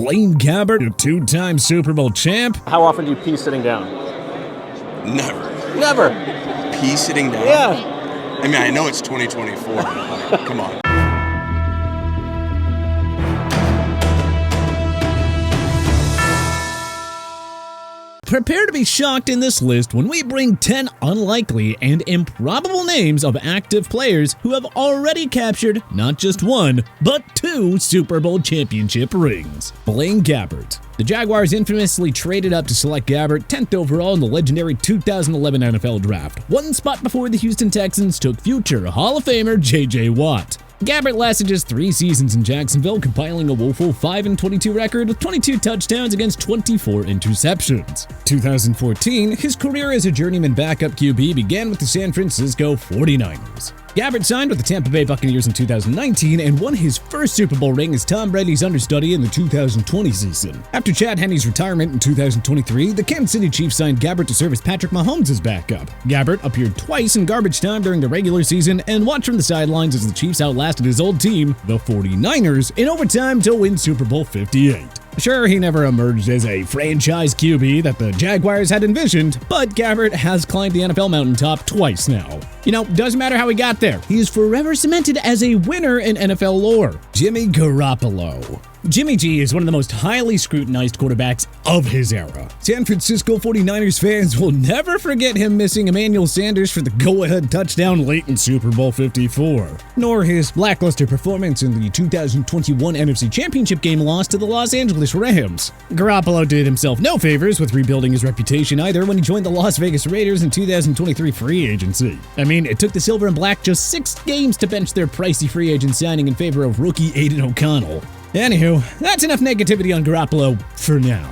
Blaine Gabbert, a two-time Super Bowl champ. How often do you pee sitting down? Never. Never. Pee sitting down? Yeah. I mean, I know it's 2024, but like, come on. Prepare to be shocked in this list when we bring 10 unlikely and improbable names of active players who have already captured not just one, but 2 Super Bowl championship rings. Blaine Gabbert. The Jaguars infamously traded up to select Gabbert 10th overall in the legendary 2011 NFL Draft, one spot before the Houston Texans took future Hall of Famer J.J. Watt. Gabbert lasted just 3 seasons in Jacksonville, compiling a woeful 5-22 record with 22 touchdowns against 24 interceptions. 2014, his career as a journeyman backup QB began with the San Francisco 49ers. Gabbert signed with the Tampa Bay Buccaneers in 2019 and won his first Super Bowl ring as Tom Brady's understudy in the 2020 season. After Chad Henne's retirement in 2023, the Kansas City Chiefs signed Gabbert to serve as Patrick Mahomes' backup. Gabbert appeared twice in garbage time during the regular season and watched from the sidelines as the Chiefs outlasted his old team, the 49ers, in overtime to win Super Bowl 58. Sure, he never emerged as a franchise QB that the Jaguars had envisioned, but Gabbert has climbed the NFL mountaintop twice now. You know, doesn't matter how he got there, he is forever cemented as a winner in NFL lore. Jimmy Garoppolo. Jimmy G is one of the most highly scrutinized quarterbacks of his era. San Francisco 49ers fans will never forget him missing Emmanuel Sanders for the go-ahead touchdown late in Super Bowl 54, nor his lackluster performance in the 2021 NFC Championship game loss to the Los Angeles Rams. Garoppolo did himself no favors with rebuilding his reputation either when he joined the Las Vegas Raiders in 2023 free agency. I mean, it took the Silver and Black just 6 games to bench their pricey free agent signing in favor of rookie Aiden O'Connell. Anywho, that's enough negativity on Garoppolo for now.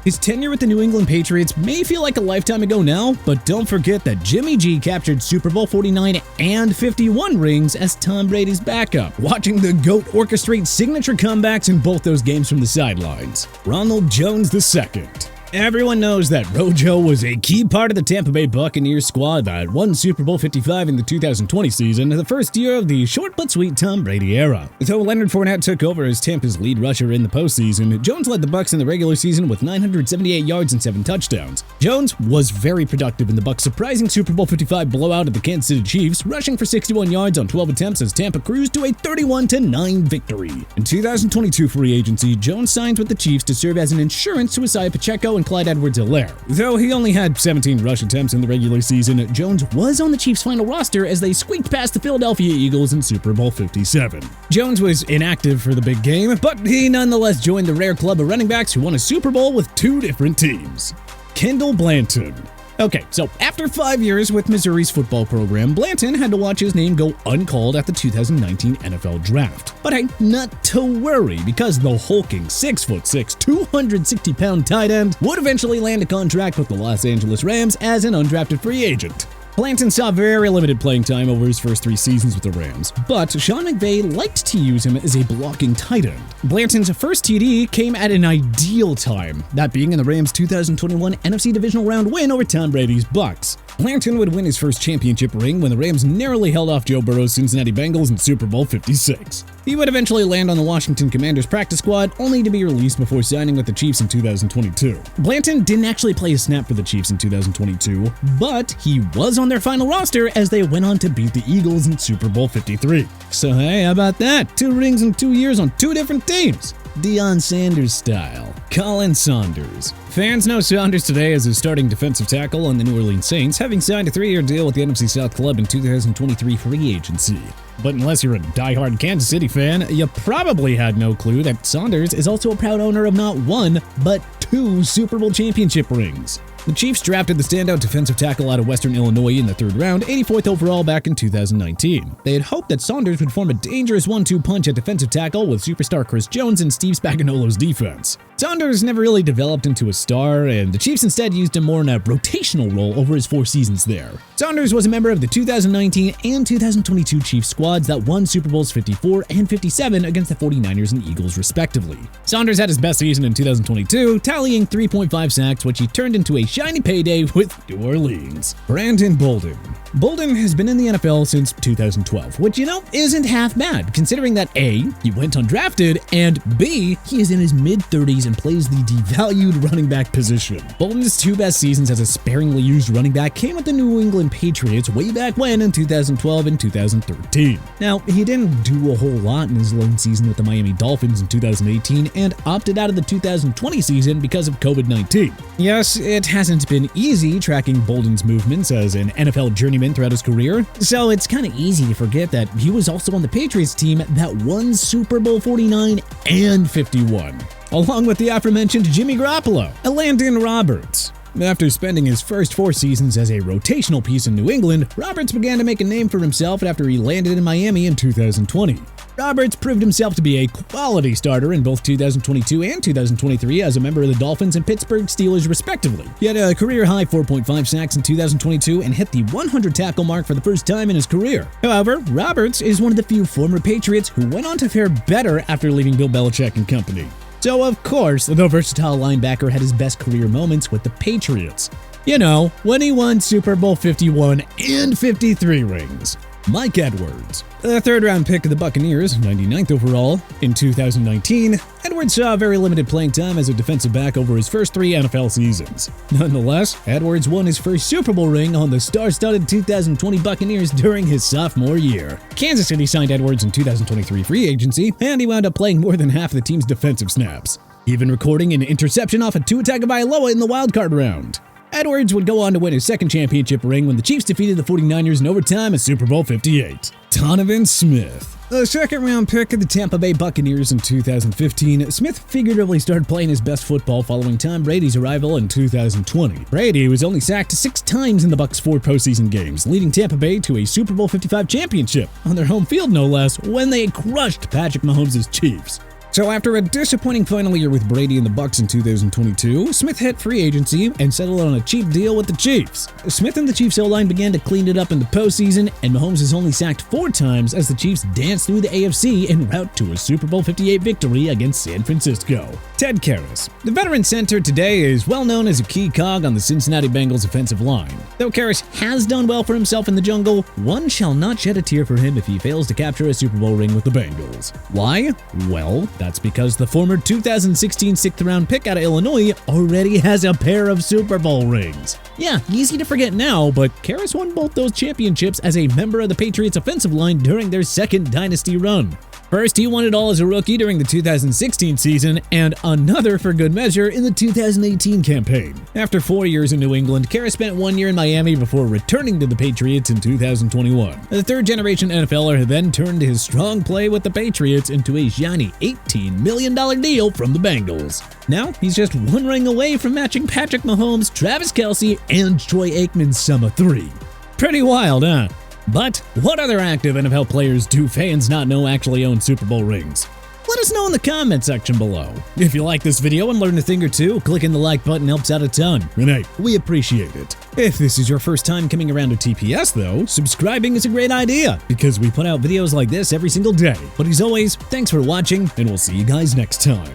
His tenure with the New England Patriots may feel like a lifetime ago now, but don't forget that Jimmy G captured Super Bowl 49 and 51 rings as Tom Brady's backup, watching the GOAT orchestrate signature comebacks in both those games from the sidelines. Ronald Jones II. Everyone knows that Rojo was a key part of the Tampa Bay Buccaneers squad that won Super Bowl 55 in the 2020 season, the first year of the short but sweet Tom Brady era. Though Leonard Fournette took over as Tampa's lead rusher in the postseason, Jones led the Bucs in the regular season with 978 yards and 7 touchdowns. Jones was very productive in the Bucs' surprising Super Bowl 55 blowout of the Kansas City Chiefs, rushing for 61 yards on 12 attempts as Tampa cruised to a 31-9 victory. In 2022 free agency, Jones signed with the Chiefs to serve as an insurance to Isaiah Pacheco and Clyde Edwards-Helaire. Though he only had 17 rush attempts in the regular season, Jones was on the Chiefs' final roster as they squeaked past the Philadelphia Eagles in Super Bowl 57. Jones was inactive for the big game, but he nonetheless joined the rare club of running backs who won a Super Bowl with 2 different teams. Kendall Blandon. Okay, so after 5 years with Missouri's football program, Blandon had to watch his name go uncalled at the 2019 NFL Draft. But hey, not to worry, because the hulking 6'6", 260-pound tight end would eventually land a contract with the Los Angeles Rams as an undrafted free agent. Blandon saw very limited playing time over his first 3 seasons with the Rams, but Sean McVay liked to use him as a blocking tight end. Blandon's first TD came at an ideal time, that being in the Rams' 2021 NFC Divisional Round win over Tom Brady's Bucs. Blandon would win his first championship ring when the Rams narrowly held off Joe Burrow's Cincinnati Bengals in Super Bowl 56. He would eventually land on the Washington Commanders practice squad, only to be released before signing with the Chiefs in 2022. Blandon didn't actually play a snap for the Chiefs in 2022, but he was on their final roster as they went on to beat the Eagles in Super Bowl 53. So hey, how about that? 2 rings in 2 years on 2 different teams. Deion Sanders style. Colin Saunders. Fans know Saunders today as a starting defensive tackle on the New Orleans Saints, having signed a 3-year deal with the NFC South club in 2023 free agency. But unless you're a diehard Kansas City fan, you probably had no clue that Saunders is also a proud owner of not 1, but 2 Super Bowl championship rings. The Chiefs drafted the standout defensive tackle out of Western Illinois in the 3rd round, 84th overall back in 2019. They had hoped that Saunders would form a dangerous 1-2 punch at defensive tackle with superstar Chris Jones and Steve Spagnuolo's defense. Saunders never really developed into a star, and the Chiefs instead used him more in a rotational role over his 4 seasons there. Saunders was a member of the 2019 and 2022 Chiefs squads that won Super Bowls 54 and 57 against the 49ers and Eagles respectively. Saunders had his best season in 2022, tallying 3.5 sacks, which he turned into a shiny payday with New Orleans. Brandon Bolden. Bolden has been in the NFL since 2012, which, isn't half bad, considering that A, he went undrafted, and B, he is in his mid-30s and plays the devalued running back position. Bolden's two best seasons as a sparingly used running back came with the New England Patriots way back when in 2012 and 2013. Now, he didn't do a whole lot in his lone season with the Miami Dolphins in 2018 and opted out of the 2020 season because of COVID-19. Yes, it hasn't been easy tracking Bolden's movements as an NFL journeyman throughout his career, so it's kind of easy to forget that he was also on the Patriots team that won Super Bowl 49 and 51, along with the aforementioned Jimmy Garoppolo and Landon Roberts. After spending his first 4 seasons as a rotational piece in New England, Roberts began to make a name for himself after he landed in Miami in 2020. Roberts proved himself to be a quality starter in both 2022 and 2023 as a member of the Dolphins and Pittsburgh Steelers respectively. He had a career-high 4.5 sacks in 2022 and hit the 100 tackle mark for the first time in his career. However, Roberts is one of the few former Patriots who went on to fare better after leaving Bill Belichick and company. So of course, the versatile linebacker had his best career moments with the Patriots. When he won Super Bowl 51 and 53 rings. Mike Edwards. The third-round pick of the Buccaneers, 99th overall, in 2019, Edwards saw very limited playing time as a defensive back over his first 3 NFL seasons. Nonetheless, Edwards won his first Super Bowl ring on the star-studded 2020 Buccaneers during his sophomore year. Kansas City signed Edwards in 2023 free agency, and he wound up playing more than half of the team's defensive snaps, even recording an interception off a Tua Tagovailoa in the wildcard round. Edwards would go on to win his second championship ring when the Chiefs defeated the 49ers in overtime at Super Bowl 58. Donovan Smith. The second-round pick of the Tampa Bay Buccaneers in 2015, Smith figuratively started playing his best football following Tom Brady's arrival in 2020. Brady was only sacked 6 times in the Bucs' 4 postseason games, leading Tampa Bay to a Super Bowl 55 championship, on their home field no less, when they crushed Patrick Mahomes' Chiefs. So after a disappointing final year with Brady and the Bucs in 2022, Smith hit free agency and settled on a cheap deal with the Chiefs. Smith and the Chiefs O-line began to clean it up in the postseason, and Mahomes is only sacked 4 times as the Chiefs dance through the AFC en route to a Super Bowl 58 victory against San Francisco. Ted Carris. The veteran center today is well known as a key cog on the Cincinnati Bengals offensive line. Though Carris has done well for himself in the jungle, one shall not shed a tear for him if he fails to capture a Super Bowl ring with the Bengals. Why? Well, that's because the former 2016 6th-round pick out of Illinois already has a pair of Super Bowl rings. Yeah, easy to forget now, but Carris won both those championships as a member of the Patriots offensive line during their second dynasty run. First, he won it all as a rookie during the 2016 season, and another for good measure in the 2018 campaign. After 4 years in New England, Carris spent 1 year in Miami before returning to the Patriots in 2021. The third-generation NFLer then turned his strong play with the Patriots into a shiny $18 million deal from the Bengals. Now, he's just 1 ring away from matching Patrick Mahomes, Travis Kelce, and Troy Aikman's sum of 3. Pretty wild, huh? But what other active NFL players do fans not know actually own Super Bowl rings? Let us know in the comment section below. If you like this video and learned a thing or two, clicking the like button helps out a ton. And hey, we appreciate it. If this is your first time coming around to TPS though, subscribing is a great idea because we put out videos like this every single day. But as always, thanks for watching and we'll see you guys next time.